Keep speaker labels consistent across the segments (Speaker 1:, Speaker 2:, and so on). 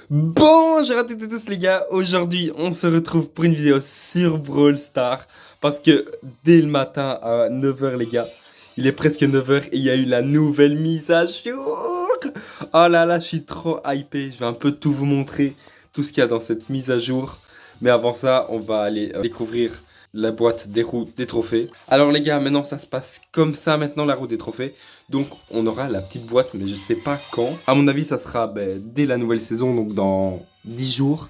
Speaker 1: Bonjour à toutes et tous les gars, aujourd'hui on se retrouve pour une vidéo sur Brawl Stars parce que dès le matin à 9 h les gars, il est presque 9 h et il y a eu la nouvelle mise à jour. Oh là là, je suis trop hypé, je vais un peu tout vous montrer, tout ce qu'il y a dans cette mise à jour. Mais avant ça, on va aller découvrir la boîte des roues des trophées. Alors les gars, maintenant ça se passe comme ça maintenant la roue des trophées. Donc on aura la petite boîte, mais je sais pas quand. À mon avis, ça sera dès la nouvelle saison, donc dans 10 jours,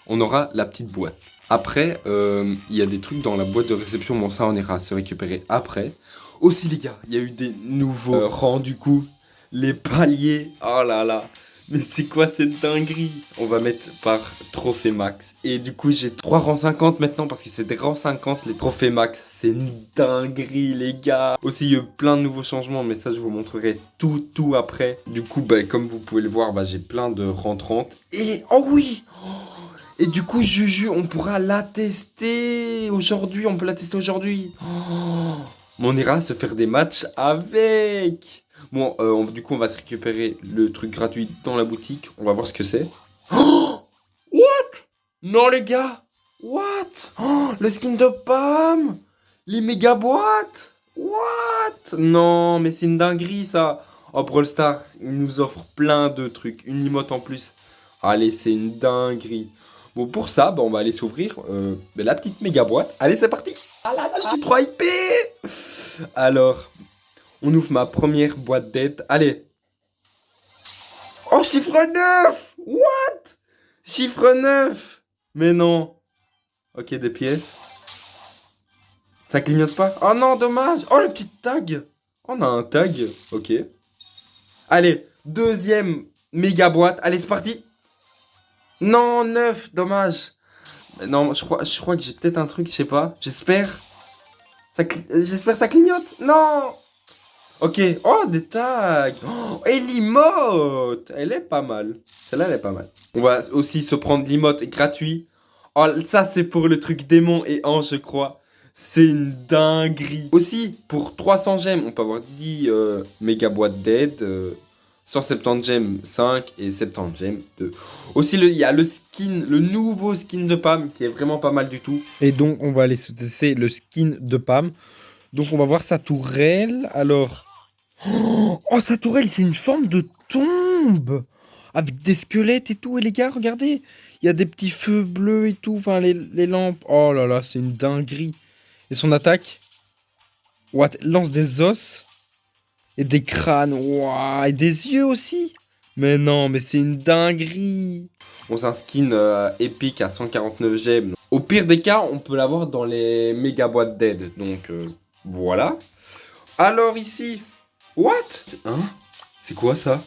Speaker 1: on aura la petite boîte. Après, il y a des trucs dans la boîte de réception, bon ça on ira se récupérer après. Aussi les gars, il y a eu des nouveaux rangs du coup. Les paliers, oh là là. Mais c'est quoi cette dinguerie? On va mettre par trophée max. Et du coup, j'ai 3 rangs 50 maintenant parce que c'est des rangs 50 les trophées max. C'est une dinguerie, les gars. Aussi, il y a eu plein de nouveaux changements, mais ça, je vous montrerai tout après. Du coup, comme vous pouvez le voir, j'ai plein de rangs 30. Et, oh oui! Et du coup, Juju, on pourra la tester aujourd'hui. On peut la tester aujourd'hui. Oh, mais on ira se faire des matchs avec. Bon, du coup, on va se récupérer le truc gratuit dans la boutique. On va voir ce que c'est. Oh, what? Non, les gars. What? Oh, le skin de Pam. Les méga boîtes. What? Non, mais c'est une dinguerie, ça. Oh, Brawl Stars, il nous offre plein de trucs. Une emote en plus. Allez, c'est une dinguerie. Bon, pour ça, on va aller s'ouvrir la petite méga boîte. Allez, c'est parti. Ah là là, je suis trop hypé. Alors, on ouvre ma première boîte d'aide. Allez. Oh, chiffre 9. What? Chiffre 9. Mais non. Ok, des pièces. Ça clignote pas? Oh non, dommage. Oh, le petit tag. On a un tag. Ok. Allez, deuxième méga boîte. Allez, c'est parti. Non, 9. Dommage. Mais non, je crois que j'ai peut-être un truc, je sais pas. J'espère. J'espère que ça clignote. Non. Ok. Oh, des tags. Oh, et l'emote. Elle est pas mal. Celle-là, elle est pas mal. On va aussi se prendre l'emote gratuit. Oh, ça, c'est pour le truc démon et ange, je crois. C'est une dinguerie. Aussi, pour 300 gemmes, on peut avoir 10 méga boîtes d'aide. 170 gemmes 5 et 70 gemmes 2. Aussi, il y a le skin, le nouveau skin de Pam qui est vraiment pas mal du tout.
Speaker 2: Et donc, on va aller se tester le skin de Pam. Donc, on va voir sa tourelle. Alors, oh, sa tourelle, c'est une forme de tombe avec des squelettes et tout. Et les gars, regardez, il y a des petits feux bleus et tout. Enfin, les lampes. Oh là là, c'est une dinguerie. Et son attaque, what, lance des os et des crânes. Ouah, et des yeux aussi. Mais non, mais c'est une dinguerie.
Speaker 1: Bon, c'est un skin épique à 149 gemmes. Au pire des cas, on peut l'avoir dans les méga boîtes d'aide. Donc, voilà. Alors ici, what? Hein? C'est quoi ça?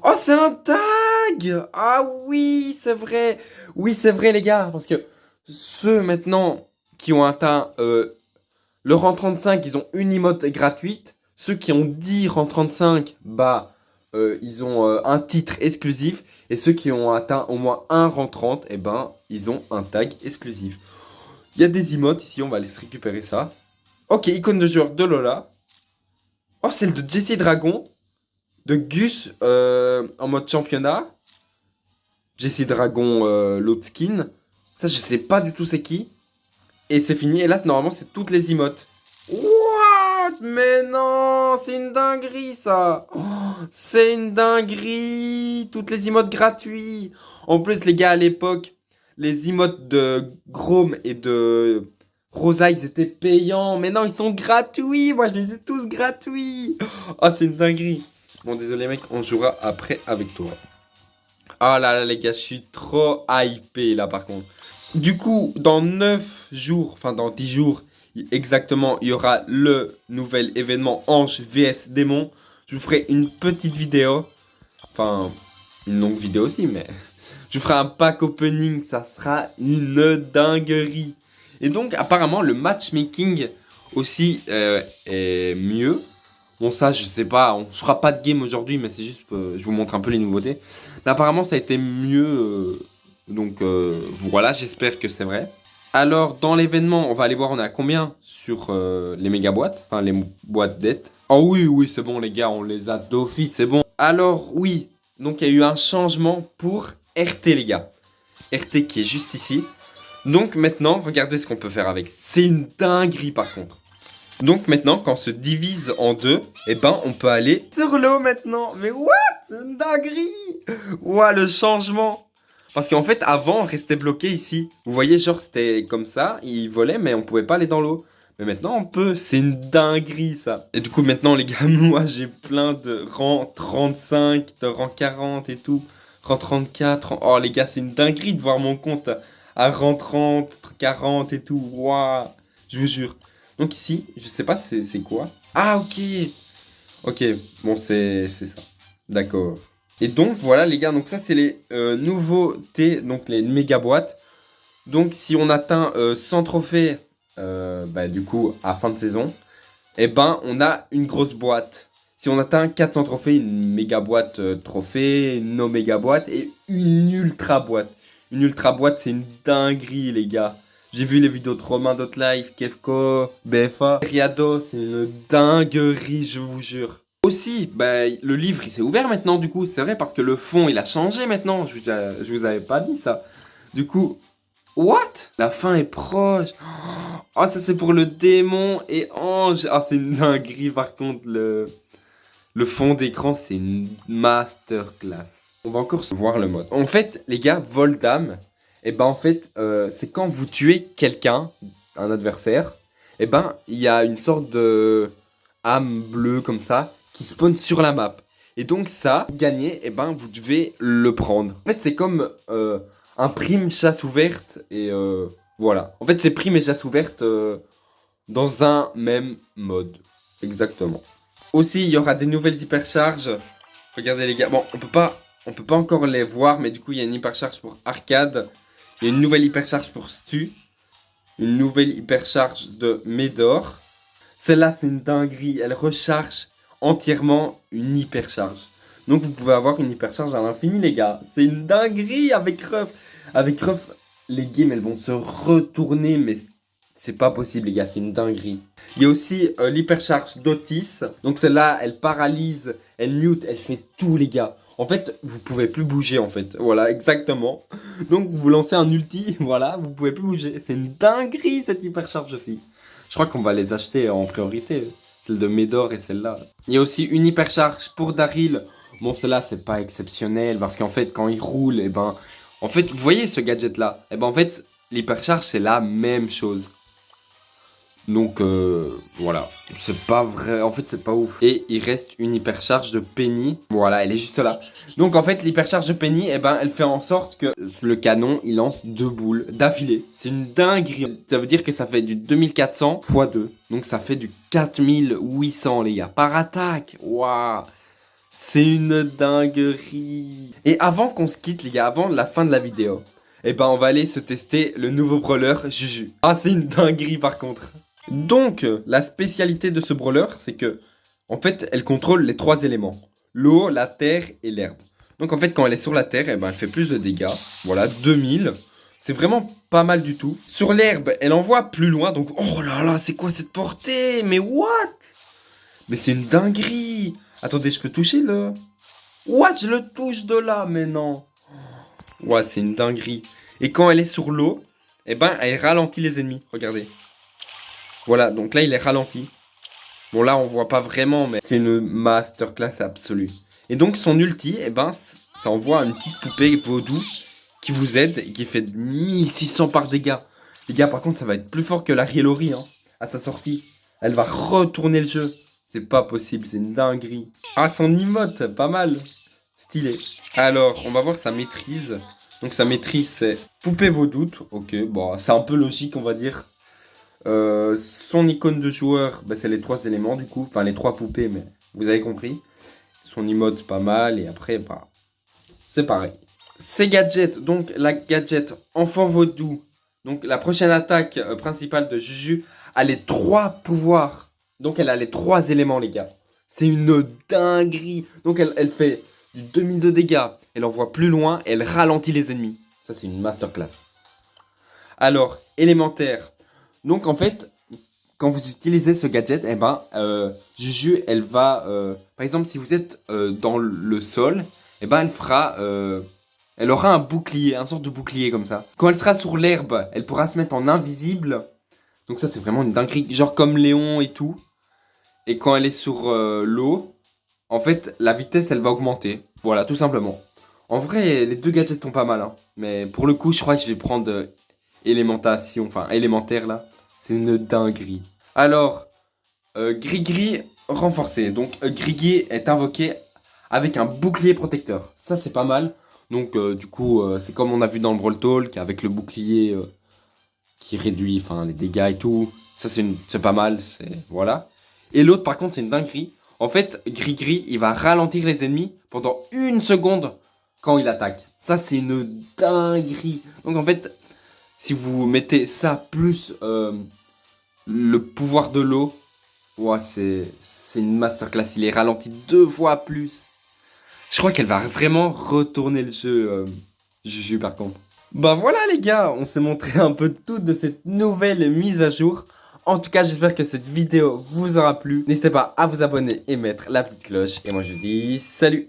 Speaker 1: Oh, c'est un tag! Ah oui, c'est vrai. Oui, c'est vrai, les gars. Parce que ceux maintenant qui ont atteint le rang 35, ils ont une emote gratuite. Ceux qui ont 10 rang 35, ils ont un titre exclusif. Et ceux qui ont atteint au moins un rang 30, ils ont un tag exclusif. Il y a des emotes ici, on va aller se récupérer ça. Ok, icône de joueur de Lola. Oh, celle de Jessie Dragon. De Gus en mode championnat. Jessie Dragon, l'autre skin. Ça, je sais pas du tout c'est qui. Et c'est fini. Et là, normalement, c'est toutes les emotes. What? Mais non, c'est une dinguerie ça. Oh, c'est une dinguerie. Toutes les emotes gratuits. En plus, les gars, à l'époque, les emotes de Grom et de Rosa, ils étaient payants. Mais non, ils sont gratuits. Moi, je les ai tous gratuits. Oh, c'est une dinguerie. Bon, désolé, mec, on jouera après avec toi. Oh là là, les gars, je suis trop hypé là, par contre. Du coup, dans 9 jours, enfin dans 10 jours exactement, il y aura le nouvel événement Ange vs Démon. Je vous ferai une petite vidéo, enfin une longue vidéo aussi, mais je vous ferai un pack opening, ça sera une dinguerie. Et donc apparemment le matchmaking aussi est mieux. Bon ça je sais pas, on fera pas de game aujourd'hui, mais c'est juste je vous montre un peu les nouveautés. Mais apparemment ça a été mieux. Donc voilà, j'espère que c'est vrai. Alors dans l'événement, on va aller voir on est à combien sur les méga boîtes, enfin les boîtes d'aide. Oh oui, oui, c'est bon les gars, on les a d'office, c'est bon. Alors oui, Donc il y a eu un changement pour RT les gars. RT qui est juste ici. Donc maintenant, regardez ce qu'on peut faire avec. C'est une dinguerie par contre. Donc maintenant, quand on se divise en deux, eh ben on peut aller sur l'eau maintenant. Mais what? C'est une dinguerie! Ouah, le changement! Parce qu'en fait, avant, on restait bloqué ici. Vous voyez, genre, c'était comme ça, il volait, mais on pouvait pas aller dans l'eau. Mais maintenant, on peut. C'est une dinguerie, ça. Et du coup, maintenant, les gars, moi, j'ai plein de rang 35, de rang 40 et tout. Rang 34. Oh, les gars, c'est une dinguerie de voir mon compte à rang 30, 40 et tout. Waouh! Je vous jure. Donc ici, je sais pas c'est quoi. Ah, ok. Ok, bon, c'est ça. D'accord. Et donc, voilà, les gars. Donc ça, c'est les nouveautés, donc les méga boîtes. Donc, si on atteint 100 trophées, bah, du coup, à fin de saison, eh ben, on a une grosse boîte. Si on atteint 400 trophées, une méga boîte trophée, une no méga boîte et une ultra boîte. Une ultra boîte, c'est une dinguerie, les gars. J'ai vu les vidéos de Romain Live, Kefko, BFA. Riado, c'est une dinguerie, je vous jure. Aussi, bah, le livre, il s'est ouvert maintenant, du coup. C'est vrai, parce que le fond, il a changé maintenant. Je vous avais pas dit ça. Du coup, what? La fin est proche. Oh, ça c'est pour le démon et ange. Ah, c'est une dinguerie par contre. Le fond d'écran, c'est une masterclass. On va encore voir le mode. En fait, les gars, vol d'âme, et ben en fait, c'est quand vous tuez quelqu'un, un adversaire, et ben il y a une sorte de âme bleue comme ça qui spawn sur la map. Et donc ça, pour gagner, et ben vous devez le prendre. En fait, c'est comme un prime chasse ouverte et voilà. En fait, c'est prime et chasse ouverte dans un même mode. Exactement. Aussi, il y aura des nouvelles hypercharges. Regardez les gars. Bon, on peut pas encore les voir, mais du coup, il y a une hypercharge pour arcade. Il y a une nouvelle hypercharge pour Stu. Une nouvelle hypercharge de Médor. Celle-là, c'est une dinguerie. Elle recharge entièrement une hypercharge. Donc, vous pouvez avoir une hypercharge à l'infini, les gars. C'est une dinguerie avec Ruff. Avec Ruff, les games, elles vont se retourner, mais c'est pas possible, les gars. C'est une dinguerie. Il y a aussi l'hypercharge d'Otis. Donc, celle-là, elle paralyse, elle mute, elle fait tout, les gars. En fait, vous pouvez plus bouger, en fait. Voilà, exactement. Donc, vous lancez un ulti, voilà, vous pouvez plus bouger. C'est une dinguerie, cette hypercharge aussi. Je crois qu'on va les acheter en priorité. Celle de Médor et celle-là. Il y a aussi une hypercharge pour Daryl. Bon, celle-là, c'est pas exceptionnel. Parce qu'en fait, quand il roule, et ben... En fait, vous voyez ce gadget-là? Et ben, en fait, l'hypercharge, c'est la même chose. Donc, voilà. C'est pas vrai. En fait, c'est pas ouf. Et il reste une hypercharge de Penny. Voilà, elle est juste là. Donc, en fait, l'hypercharge de Penny, eh ben, elle fait en sorte que le canon, il lance 2 boules d'affilée. C'est une dinguerie. Ça veut dire que ça fait du 2400 x 2. Donc, ça fait du 4800, les gars. Par attaque. Waouh. C'est une dinguerie. Et avant qu'on se quitte, les gars, avant la fin de la vidéo, eh ben, on va aller se tester le nouveau brawler Juju. Ah, c'est une dinguerie, par contre. Donc, la spécialité de ce brawler, c'est que, en fait, elle contrôle les 3 éléments. L'eau, la terre et l'herbe. Donc, en fait, quand elle est sur la terre, eh ben, elle fait plus de dégâts. Voilà, 2000. C'est vraiment pas mal du tout. Sur l'herbe, elle envoie plus loin. Donc, oh là là, c'est quoi cette portée? Mais what? Mais c'est une dinguerie. Attendez, je peux toucher le... What? Je le touche de là, mais non. Ouais, c'est une dinguerie. Et quand elle est sur l'eau, eh ben, elle ralentit les ennemis. Regardez. Voilà, donc là, il est ralenti. Bon, là, on voit pas vraiment, mais c'est une masterclass absolue. Et donc, son ulti, eh ben, ça envoie une petite poupée vaudou qui vous aide et qui fait 1600 par dégâts. Les gars, par contre, ça va être plus fort que la Rielori, hein, à sa sortie. Elle va retourner le jeu. C'est pas possible, c'est une dinguerie. Ah, son emote, pas mal. Stylé. Alors, on va voir sa maîtrise. Donc, sa maîtrise, c'est poupée vaudou. Ok, bon, c'est un peu logique, on va dire. Son icône de joueur, bah, c'est les 3 éléments du coup, enfin les 3 poupées, mais vous avez compris. Son emote pas mal et après bah c'est pareil. Ses gadgets, donc la gadget enfant vaudou, donc la prochaine attaque principale de Juju a les 3 pouvoirs. Donc elle a les 3 éléments les gars. C'est une dinguerie. Donc elle fait du 2000 de dégâts, elle envoie plus loin, elle ralentit les ennemis. Ça c'est une masterclass. Alors, élémentaire. Donc en fait, quand vous utilisez ce gadget, eh ben, Juju, elle va... par exemple, si vous êtes dans le sol, et ben elle aura un bouclier, un sorte de bouclier comme ça. Quand elle sera sur l'herbe, elle pourra se mettre en invisible. Donc ça c'est vraiment une dinguerie, genre comme Léon et tout. Et quand elle est sur l'eau, en fait la vitesse elle va augmenter. Voilà, tout simplement. En vrai, les deux gadgets sont pas mal, hein. Mais pour le coup, je crois que je vais prendre élémentation, enfin élémentaire là. C'est une dinguerie. Alors, Grigri renforcé. Donc Grigri est invoqué avec un bouclier protecteur. Ça c'est pas mal. Donc du coup, c'est comme on a vu dans le Brawl Talk avec le bouclier qui réduit enfin les dégâts et tout. Ça c'est pas mal, c'est voilà. Et l'autre par contre, c'est une dinguerie. En fait, Grigri, il va ralentir les ennemis pendant 1 seconde quand il attaque. Ça c'est une dinguerie. Donc en fait, si vous mettez ça plus le pouvoir de l'eau, ouais, c'est une masterclass. Il est ralenti 2 fois plus. Je crois qu'elle va vraiment retourner le jeu, Juju, par contre. Bah voilà, les gars, on s'est montré un peu tout de cette nouvelle mise à jour. En tout cas, j'espère que cette vidéo vous aura plu. N'hésitez pas à vous abonner et mettre la petite cloche. Et moi, je dis salut!